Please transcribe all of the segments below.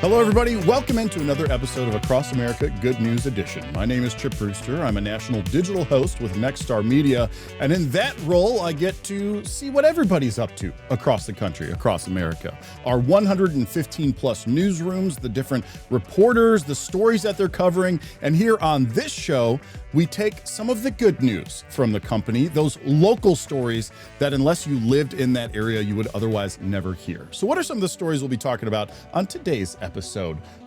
Hello, everybody. Welcome into another episode of Across America Good News Edition. My name is Chip Brewster. I'm a national digital host with Nexstar Media, and in that role, I get to see what everybody's up to across the country, across America. Our 115 plus newsrooms, the different reporters, the stories that they're covering, and here on this show, we take some of the good news from the company, those local stories that unless you lived in that area, you would otherwise never hear. So what are some of the stories we'll be talking about on today's episode?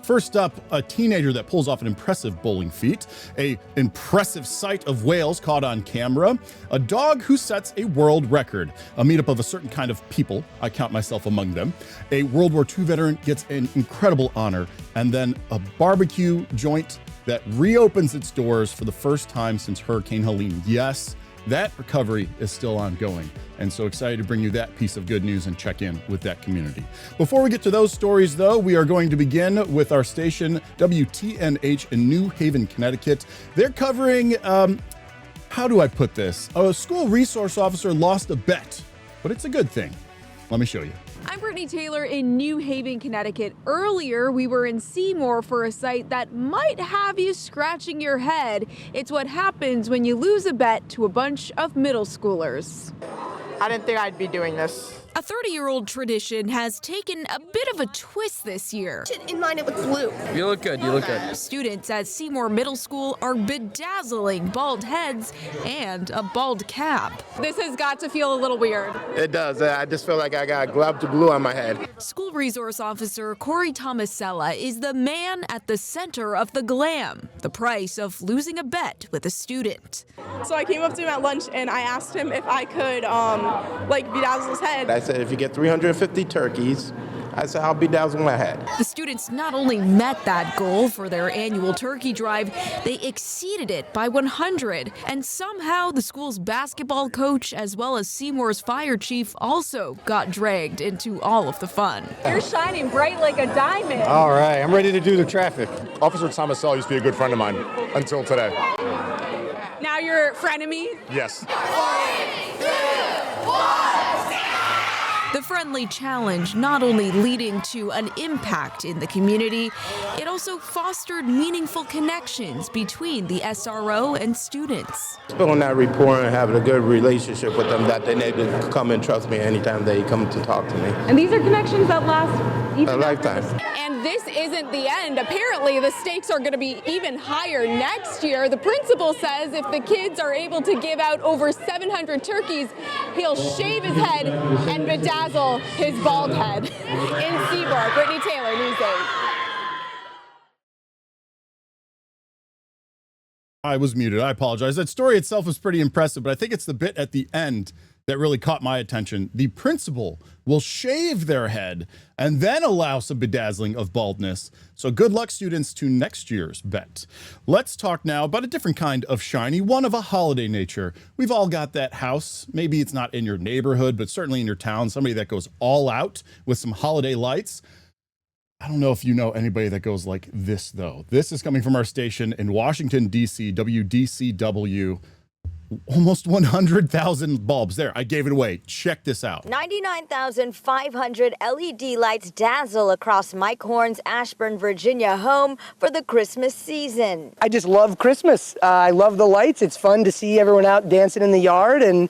First up, a teenager that pulls off an impressive bowling feat, a impressive sight of whales caught on camera, a dog who sets a world record, a meetup of a certain kind of people, I count myself among them, a World War II veteran gets an incredible honor, and then a barbecue joint that reopens its doors for the first time since Hurricane Helene. Yes, that recovery is still ongoing. And so excited to bring you that piece of good news and check in with that community. Before we get to those stories, though, we are going to begin with our station, WTNH in New Haven, Connecticut. They're covering, how do I put this? A school resource officer lost a bet, but it's a good thing. Let me show you. I'm Brittany Taylor in New Haven, Connecticut. Earlier, we were in Seymour for a site that might have you scratching your head. It's what happens when you lose a bet to a bunch of middle schoolers. I didn't think I'd be doing this. A 30-year-old tradition has taken a bit of a twist this year. In mine, it was blue. You look good, you look good. Students at Seymour Middle School are bedazzling bald heads and a bald cap. This has got to feel a little weird. It does. I just feel like I got glob to glue on my head. School resource officer CORY is the man at the center of the glam, the price of losing a bet with a student. So I came up to him at lunch and I asked him if I could bedazzle his head. I said, if you get 350 turkeys, I said, I'll bedazzle my head. The students not only met that goal for their annual turkey drive, they exceeded it by 100. And somehow the school's basketball coach, as well as Seymour's fire chief, also got dragged into all of the fun. You're shining bright like a diamond. All right, I'm ready to do the traffic. Officer Tomasell used to be a good friend of mine until today. Now you're frenemy? Yes. 3, 2, 1. The friendly challenge not only leading to an impact in the community, it also fostered meaningful connections between the SRO and students. Building that rapport and having a good relationship with them, that they need to come and trust me anytime they come to talk to me. And these are connections that last a lifetime. And this isn't the end. Apparently, the stakes are going to be even higher next year. The principal says if the kids are able to give out over 700 turkeys, he'll shave his head and bedazzle his bald head. In Seymour, Brittany Taylor, News 8. I was muted. I apologize. That story itself was pretty impressive, but I think it's the bit at the end that really caught my attention. The principal will shave their head and then allow some bedazzling of baldness. So good luck, students, to next year's bet. Let's talk now about a different kind of shiny, one of a holiday nature. We've all got that house. Maybe it's not in your neighborhood, but certainly in your town, somebody that goes all out with some holiday lights. I don't know if you know anybody that goes like this, though. This is coming from our station in Washington, D.C., WDCW. Almost 100,000 bulbs. There, I gave it away. Check this out. 99,500 LED lights dazzle across Mike Horn's Ashburn, Virginia home for the Christmas season. I just love Christmas. I love the lights. It's fun to see everyone out dancing in the yard, and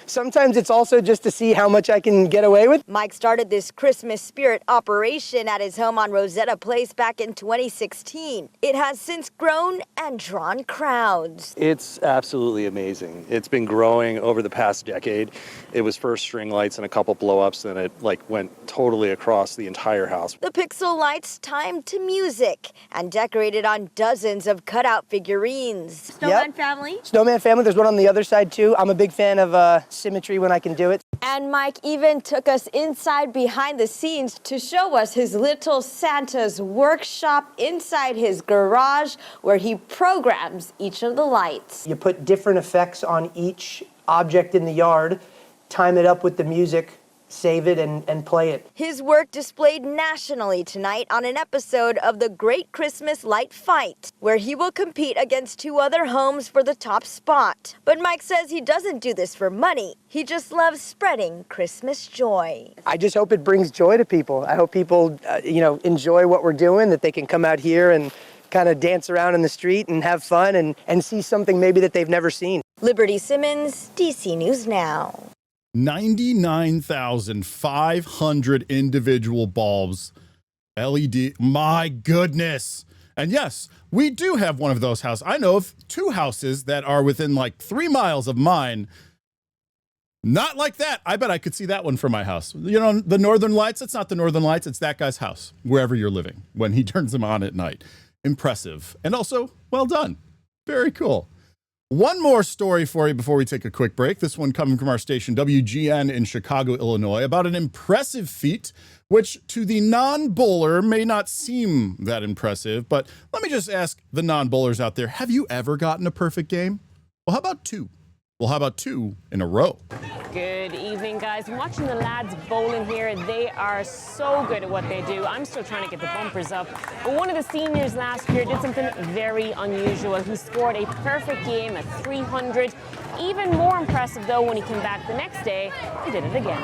sometimes it's also just to see how much I can get away with. Mike started this Christmas spirit operation at his home on Rosetta Place back in 2016. It has since grown and drawn crowds. It's absolutely amazing. It's been growing over the past decade. It was first string lights and a couple blow-ups, and it went totally across the entire house. The pixel lights timed to music and decorated on dozens of cutout figurines. Snowman family? Snowman family. There's one on the other side, too. I'm a big fan of symmetry when I can do it. And Mike even took us inside behind the scenes to show us his little Santa's workshop inside his garage where he programs each of the lights. You put different effects on each object in the yard, time it up with the music, save it and play it. His work displayed nationally tonight on an episode of the Great Christmas Light Fight, where he will compete against 2 other homes for the top spot. But Mike says he doesn't do this for money. He just loves spreading Christmas joy. I just hope it brings joy to people. I hope people, enjoy what we're doing, that they can come out here and kind of dance around in the street and have fun and see something maybe that they've never seen. Liberty Simmons, DC News Now. 99,500 individual bulbs, LED. My goodness. And yes, we do have one of those houses. I know of 2 houses that are within like 3 miles of mine. Not like that. I bet I could see that one from my house. You know, the Northern Lights, it's not the Northern Lights, it's that guy's house, wherever you're living, when he turns them on at night. Impressive. And also, well done. Very cool. One more story for you before we take a quick break. This one coming from our station, WGN in Chicago, Illinois, about an impressive feat, which to the non-bowler may not seem that impressive. But let me just ask the non-bowlers out there, have you ever gotten a perfect game? Well, how about 2? Well, how about 2 in a row? Good evening, guys. I'm watching the lads bowling here. They are so good at what they do. I'm still trying to get the bumpers up. But one of the seniors last year did something very unusual. He scored a perfect game at 300. Even more impressive, though, when he came back the next day, he did it again.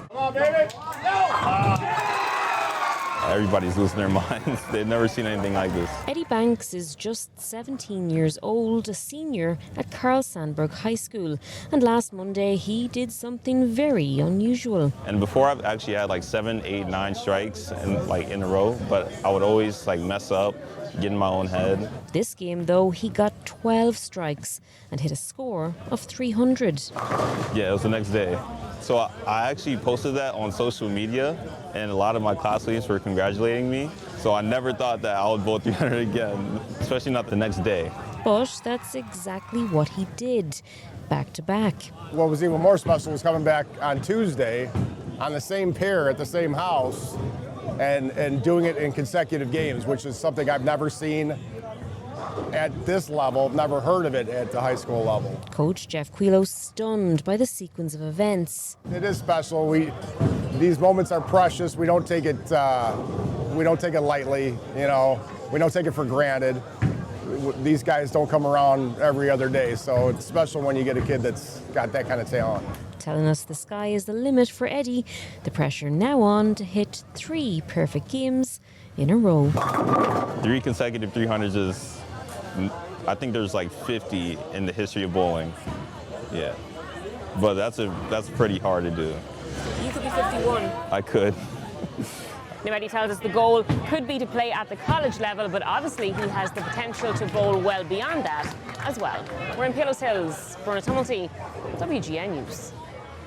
Come on, baby. No! Everybody's losing their minds. They've never seen anything like this. Eddie Banks is just 17 years old, a senior at Carl Sandburg High School. And last Monday, he did something very unusual. And before, I've actually had like 7, 8, 9 strikes in a row, but I would always like mess up, get in my own head. This game, though, he got 12 strikes and hit a score of 300. Yeah, it was the next day. So I actually posted that on social media, and a lot of my classmates were congratulating me. So I never thought that I would bowl 300 again, especially not the next day. But that's exactly what he did, back to back. What was even more special was coming back on Tuesday on the same pair at the same house and doing it in consecutive games, which is something I've never seen at this level, never heard of it at the high school level. Coach Jeff Quilo stunned by the sequence of events. It is special. These moments are precious. We don't take it lightly. You know, we don't take it for granted. These guys don't come around every other day, so it's special when you get a kid that's got that kind of talent. Telling us the sky is the limit for Eddie. The pressure now on to hit 3 perfect games in a row. 3 consecutive 300s is, I think there's like 50 in the history of bowling. Yeah, but that's pretty hard to do. You could be 51. I could. Now, Eddie tells us the goal could be to play at the college level, but obviously he has the potential to bowl well beyond that as well. We're in Palos Hills for a Tumulty, WGN News.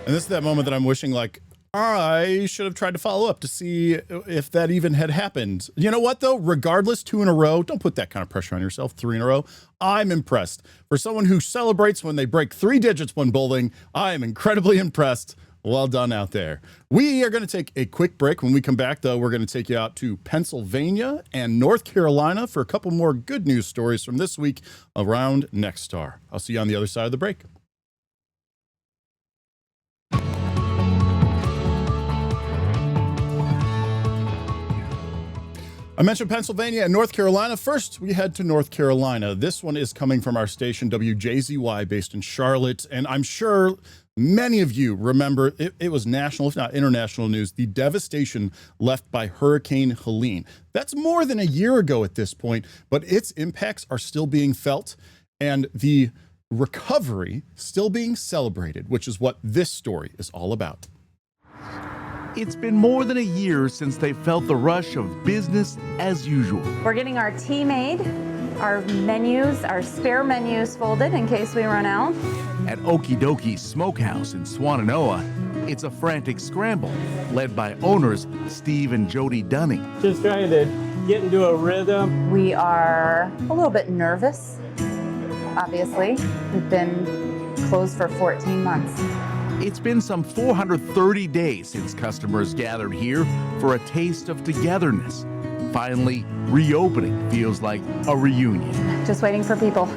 And this is that moment that I'm wishing, like, I should have tried to follow up to see if that even had happened. You know what, though? Regardless, 2 in a row, don't put that kind of pressure on yourself. 3 in a row, I'm impressed. For someone who celebrates when they break 3 digits when bowling, I am incredibly impressed. Well done out there. We are going to take a quick break. When we come back, though, we're going to take you out to Pennsylvania and North Carolina for a couple more good news stories from this week around Nexstar. I'll see you on the other side of the break. I mentioned Pennsylvania and North Carolina. First, we head to North Carolina. This one is coming from our station, WJZY, based in Charlotte. And I'm sure many of you remember it was national, if not international news, the devastation left by Hurricane Helene. That's more than a year ago at this point, but its impacts are still being felt and the recovery still being celebrated, which is what this story is all about. It's been more than a year since they felt the rush of business as usual. We're getting our tea made, our menus, our spare menus folded in case we run out. At Okie Dokie Smokehouse in Swannanoa, it's a frantic scramble led by owners Steve and Jody Dunning. Just trying to get into a rhythm. We are a little bit nervous, obviously. We've been closed for 14 months. It's been some 430 days since customers gathered here for a taste of togetherness. Finally, reopening feels like a reunion. Just waiting for people.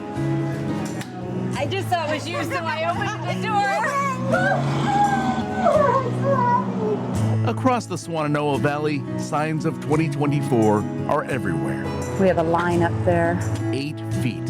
I just saw it was you, so I opened the door. Across the Swannanoa Valley, signs of 2024 are everywhere. We have a line up there. 8 feet.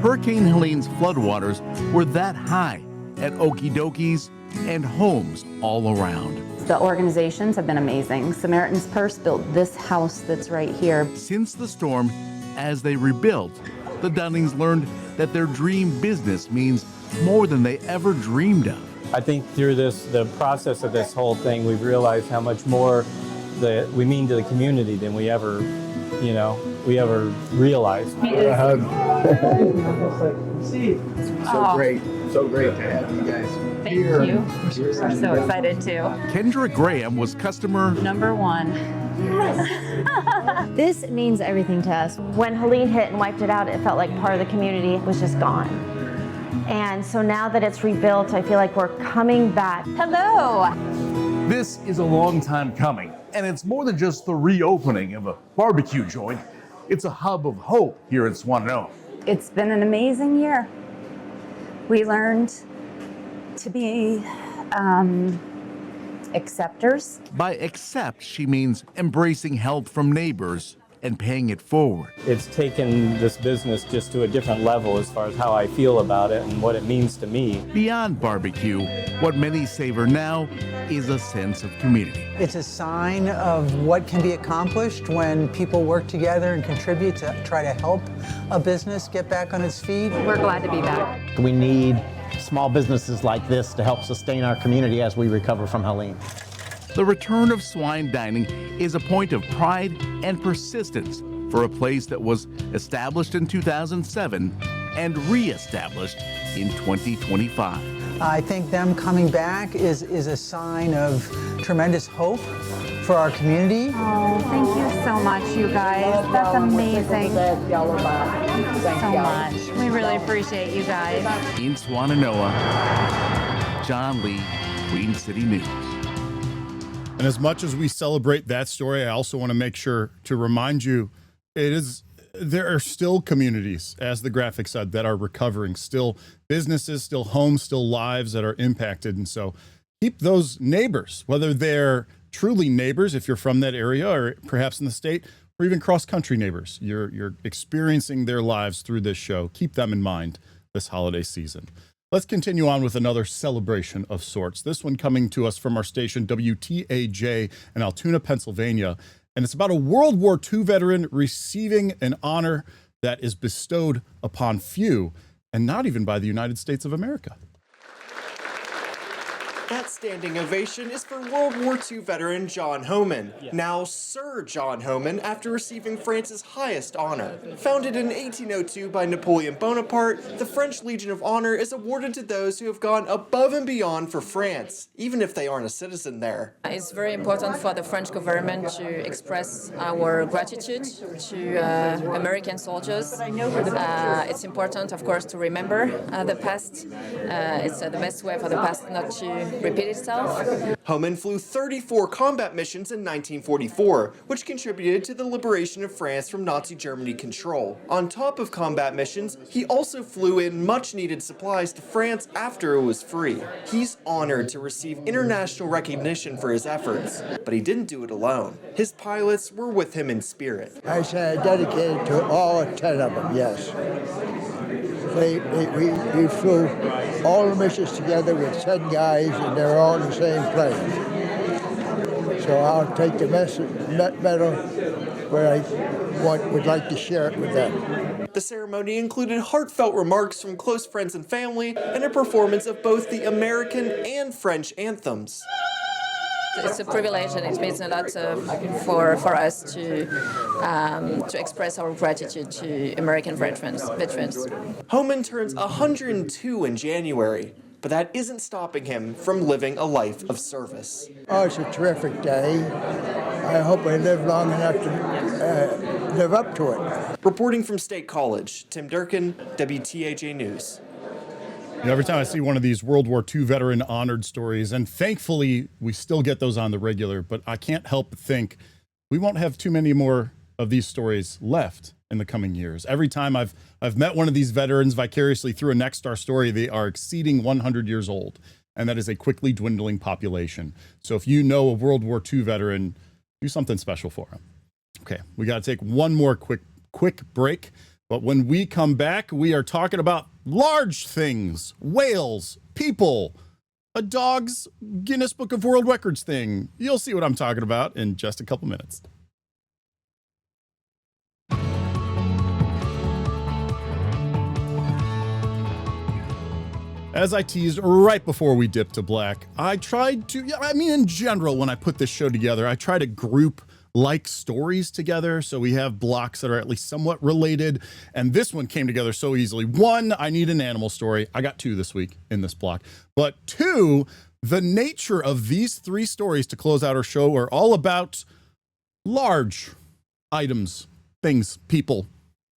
Hurricane Helene's floodwaters were that high at Okie Dokies and homes all around. The organizations have been amazing. Samaritan's Purse built this house that's right here. Since the storm, as they rebuilt, the Dunnings learned that their dream business means more than they ever dreamed of. I think through the process of this whole thing, we've realized how much more we mean to the community than we ever realized. So great to have you guys. Thank you. We're so excited too. Kendra Graham was customer number 1. This means everything to us. When Helene hit and wiped it out, it felt like part of the community was just gone. And so now that it's rebuilt, I feel like we're coming back. Hello. This is a long time coming, and it's more than just the reopening of a barbecue joint. It's a hub of hope here in Swannanoa. It's been an amazing year. We learned to be acceptors. By accept, she means embracing help from neighbors and paying it forward. It's taken this business just to a different level as far as how I feel about it and what it means to me. Beyond barbecue, what many savor now is a sense of community. It's a sign of what can be accomplished when people work together and contribute to try to help a business get back on its feet. We're glad to be back. We need small businesses like this to help sustain our community as we recover from Helene. The return of swine dining is a point of pride and persistence for a place that was established in 2007 and re-established in 2025. I think them coming back is a sign of tremendous hope for our community. Oh, thank you so much, you guys. That's amazing. Thank you so much. We really appreciate you guys. In Swannanoa, John Lee, Queen City News. And as much as we celebrate that story, I also want to make sure to remind you, there are still communities, as the graphic said, that are recovering, still businesses, still homes, still lives that are impacted. And so keep those neighbors, whether they're truly neighbors, if you're from that area or perhaps in the state, or even cross-country neighbors, you're experiencing their lives through this show. Keep them in mind this holiday season. Let's continue on with another celebration of sorts. This one coming to us from our station, WTAJ in Altoona, Pennsylvania. And it's about a World War II veteran receiving an honor that is bestowed upon few, and not even by the United States of America. That standing ovation is for World War II veteran John Homan, now Sir John Homan, after receiving France's highest honor. Founded in 1802 by Napoleon Bonaparte, the French Legion of Honor is awarded to those who have gone above and beyond for France, even if they aren't a citizen there. It's very important for the French government to express our gratitude to American soldiers. It's important, of course, to remember the past. It's the best way for the past not to repeat itself. Homan flew 34 combat missions in 1944, which contributed to the liberation of France from Nazi Germany control. On top of combat missions, he also flew in much-needed supplies to France after it was free. He's honored to receive international recognition for his efforts, but he didn't do it alone. His pilots were with him in spirit. I say I dedicate to all 10 of them, yes. We flew all the missions together with 10 guys, and they're all in the same plane. So I'll take the medal where I would like to share it with them. The ceremony included heartfelt remarks from close friends and family, and a performance of both the American and French anthems. It's a privilege, and it means a lot for us to express our gratitude to American veterans. Homan turns 102 in January, but that isn't stopping him from living a life of service. Oh, it's a terrific day. I hope I live long enough to live up to it. Reporting from State College, Tim Durkin, WTAJ News. You know, every time I see one of these World War II veteran honored stories, and thankfully we still get those on the regular, but I can't help but think we won't have too many more of these stories left in the coming years. Every time I've met one of these veterans vicariously through a Nexstar story, they are exceeding 100 years old. and that is a quickly dwindling population. So if you know a World War II veteran, do something special for him. Okay, we got to take one more quick break. But when we come back, we are talking about large things, whales, people, a dog's Guinness Book of World Records thing. You'll see what I'm talking about in just a couple minutes. As I teased right before we dipped to black, I tried to, in general, when I put this show together, I try to group like stories together so we have blocks that are at least somewhat related. And this one came together so easily. One, I need an animal story. I got 2 this week in this block. But 2, the nature of these 3 stories to close out our show are all about large items, things, people.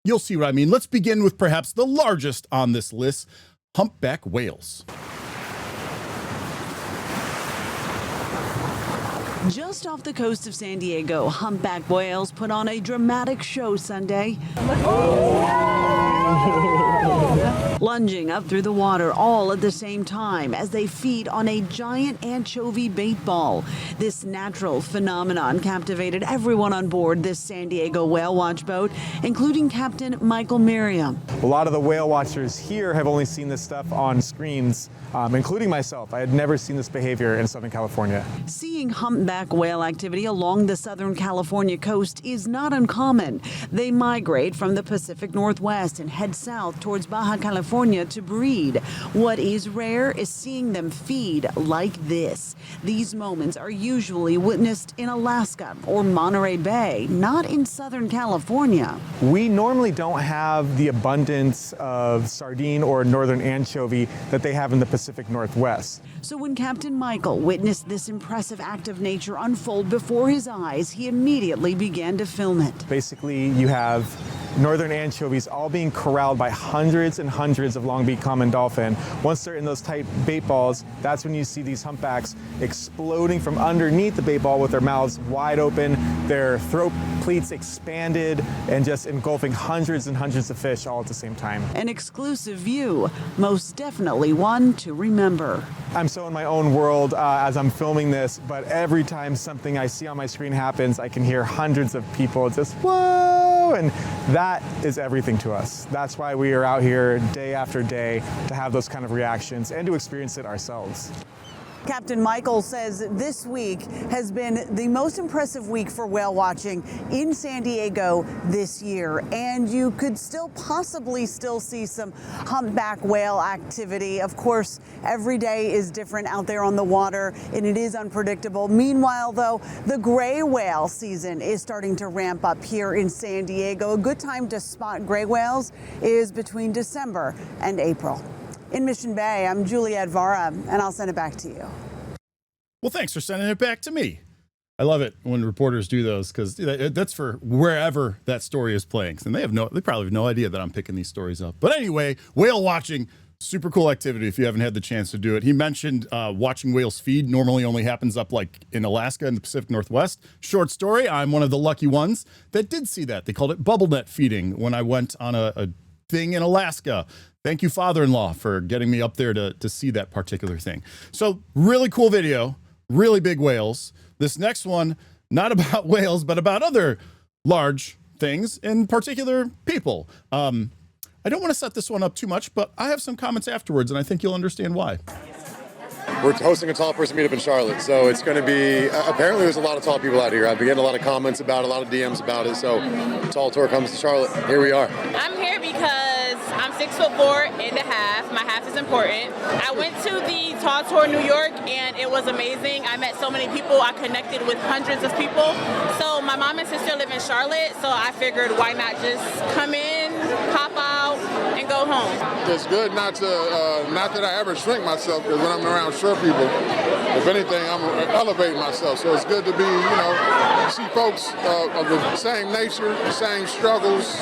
You'll see what I mean. Let's begin with perhaps the largest on this list. Humpback whales. Just off the coast of San Diego, humpback whales put on a dramatic show Sunday. Lunging up through the water all at the same time as they feed on a giant anchovy bait ball. This natural phenomenon captivated everyone on board this San Diego whale watch boat, including Captain Michael Merriam. A lot of the whale watchers here have only seen this stuff on screens, including myself. I had never seen this behavior in Southern California. Seeing humpback whale activity along the Southern California coast is not uncommon. They migrate from the Pacific Northwest and head south towards Baja California to breed. What is rare is seeing them feed like this. These moments are usually witnessed in Alaska or Monterey Bay, not in Southern California. We normally don't have the abundance of sardine or northern anchovy that they have in the Pacific Northwest. So when Captain Michael witnessed this impressive act of nature unfold before his eyes, he immediately began to film it. Basically, you have northern anchovies all being corralled by hundreds and hundreds of long-beaked common dolphin. Once they're in those tight bait balls, that's when you see these humpbacks exploding from underneath the bait ball with their mouths wide open, their throat pleats expanded, and just engulfing hundreds and hundreds of fish all at the same time. An exclusive view, most definitely one to remember. I'm so in my own world as I'm filming this, but every time something I see on my screen happens, I can hear hundreds of people just, whoa, and that is everything to us. That's why we are out here day after day to have those kind of reactions and to experience it ourselves. Captain Michael says this week has been the most impressive week for whale watching in San Diego this year, and you could possibly still see some humpback whale activity. Of course, every day is different out there on the water, and it is unpredictable. Meanwhile, though, the gray whale season is starting to ramp up here in San Diego. A good time to spot gray whales is between December and April. In Mission Bay, I'm Juliette Vara, and I'll send it back to you. Well, thanks for sending it back to me. I love it when reporters do those because that's for wherever that story is playing. And they probably have no idea that I'm picking these stories up. But anyway, whale watching, super cool activity if you haven't had the chance to do it. He mentioned watching whales feed normally only happens up like in Alaska and the Pacific Northwest. Short story, I'm one of the lucky ones that did see that. They called it bubble net feeding when I went on a thing in Alaska. Thank you, father-in-law, for getting me up there to see that particular thing. So really cool video, really big whales. This next one, not about whales, but about other large things, in particular people. I don't want to set this one up too much, but I have some comments afterwards, and I think you'll understand why. We're hosting a tall person meetup in Charlotte, so it's going to be, apparently there's a lot of tall people out here. I've been getting a lot of comments about it, a lot of DMs about it, so Tall Tour comes to Charlotte. Here we are. I'm here because I'm 6'4" and a half. My half is important. I went to the Tall Tour New York, and it was amazing. I met so many people. I connected with hundreds of people. So my mom and sister live in Charlotte, so I figured why not just come in, pop out, and go home. It's good not that I ever shrink myself, because when I'm around short people, if anything, I'm elevating myself. So it's good to be, see folks of the same nature, the same struggles.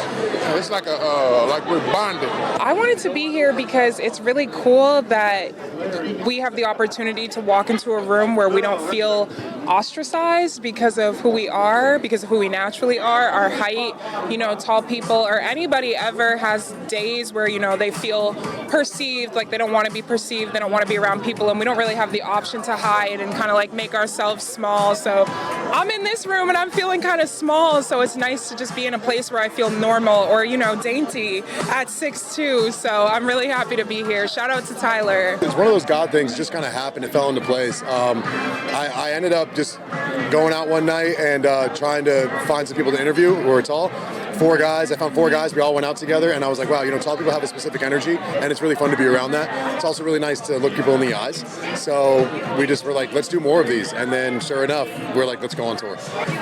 It's like we're bonded. I wanted to be here because it's really cool that we have the opportunity to walk into a room where we don't feel ostracized because of who we are, because of who we naturally are, our height, tall people, or anybody ever has days where, they feel perceived, like they don't want to be perceived, they don't want to be around people, and we don't really have the option to hide and kind of like make ourselves small. So I'm in this room and I'm feeling kind of small, so it's nice to just be in a place where I feel normal or, you know, dainty at 6'2". So I'm really happy to be here. Shout out to Tyler. It's one of those God things, just kind of happened, it fell into place. I ended up just going out one night and trying to find some people to interview who were tall. 4 guys, I found 4 guys, we all went out together, and I was like, wow, you know, tall people have a specific energy, and it's really fun to be around that. It's also really nice to look people in the eyes. So we just were like, let's do more of these, and then sure enough, we're like, let's go on tour.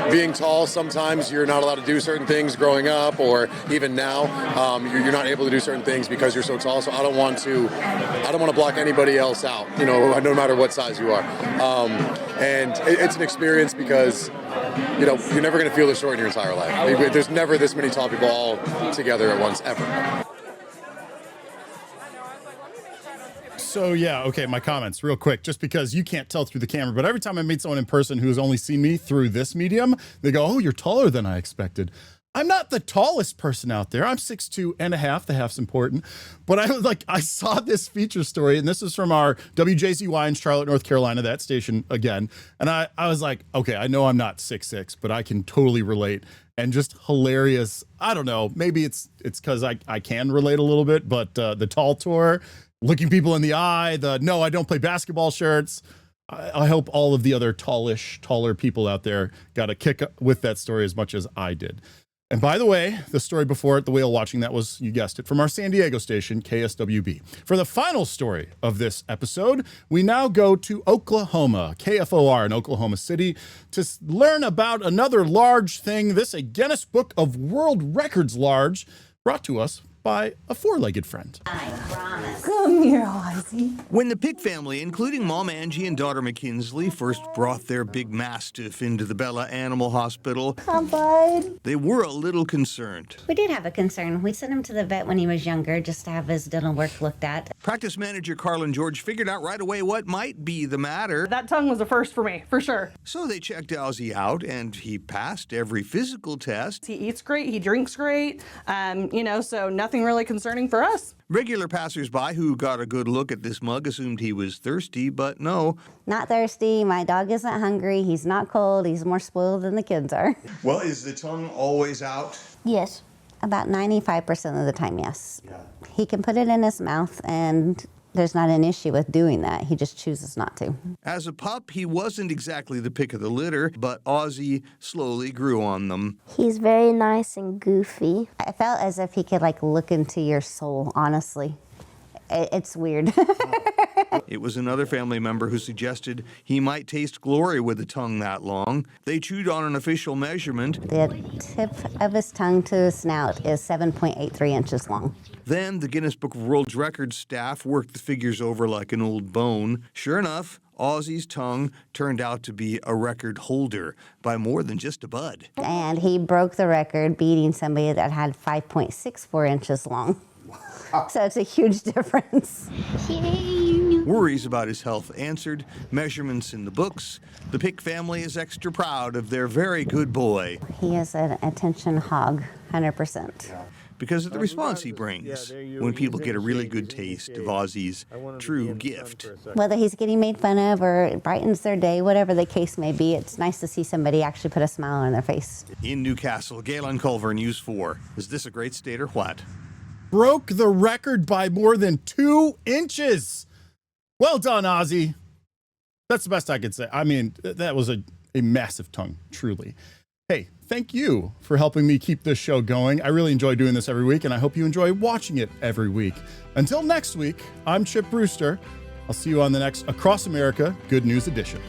Being tall, sometimes you're not allowed to do certain things growing up, or even now, you're not able to do certain things because you're so tall, so I don't want to block anybody else out, you know, no matter what size you are. And it's an experience because, you know, you're never going to feel this short in your entire life. There's never this many tall people all together at once, ever. So yeah, okay, my comments real quick, just because you can't tell through the camera, but every time I meet someone in person who has only seen me through this medium, they go, oh, you're taller than I expected. I'm not the tallest person out there. I'm 6'2" and a half. The half's important. But I was like, I saw this feature story, and this is from our WJZY in Charlotte, North Carolina, that station again. And I was like, okay, I know I'm not 6'6", but I can totally relate. And just hilarious. I don't know. Maybe it's because I can relate a little bit, but the tall tour, looking people in the eye, the no, I don't play basketball shirts. I hope all of the other taller people out there got a kick with that story as much as I did. And by the way, the story before it, the whale watching, that was, you guessed it, from our San Diego station, KSWB. For the final story of this episode, we now go to Oklahoma, KFOR in Oklahoma City, to learn about another large thing, this a Guinness Book of World Records large, brought to us by a 4-legged friend. Come here, Ozzy. When the Pick family, including Mom Angie and daughter McKinsley, first brought their big mastiff into the Bella Animal Hospital, Hi, bud. they were a little concerned. We did have a concern. We sent him to the vet when he was younger just to have his dental work looked at. Practice manager Carlin George figured out right away what might be the matter. That tongue was a first for me, for sure. So they checked Ozzy out, and he passed every physical test. He eats great, he drinks great, you know, so nothing really concerning for us. Regular passersby who got a good look at this mug assumed he was thirsty, but no. Not thirsty. My dog isn't hungry. He's not cold. He's more spoiled than the kids are. Well, is the tongue always out? Yes. About 95% of the time, yes. Yeah. He can put it in his mouth, and there's not an issue with doing that. He just chooses not to. As a pup, he wasn't exactly the pick of the litter, but Ozzy slowly grew on them. He's very nice and goofy. I felt as if he could, like, look into your soul, honestly. It's weird. It was another family member who suggested he might taste glory with a tongue that long. They chewed on an official measurement. The tip of his tongue to his snout is 7.83 inches long. Then the Guinness Book of World Records staff worked the figures over like an old bone. Sure enough, Ozzy's tongue turned out to be a record holder by more than just a bud. And he broke the record, beating somebody that had 5.64 inches long. So it's a huge difference. Worries about his health answered, measurements in the books. The Pick family is extra proud of their very good boy. He is an attention hog, 100%. Because of the response he brings when people get a really good taste of Ozzy's true gift. Whether he's getting made fun of or it brightens their day, whatever the case may be, it's nice to see somebody actually put a smile on their face. In Newcastle, Galen, Culver, News 4. Is this a great state or what? Broke the record by more than 2 inches. Well done, Ozzy. That's the best I could say. I mean, that was a massive tongue, truly. Hey, thank you for helping me keep this show going. I really enjoy doing this every week, and I hope you enjoy watching it every week. Until next week, I'm Chip Brewster. I'll see you on the next Across America Good News Edition.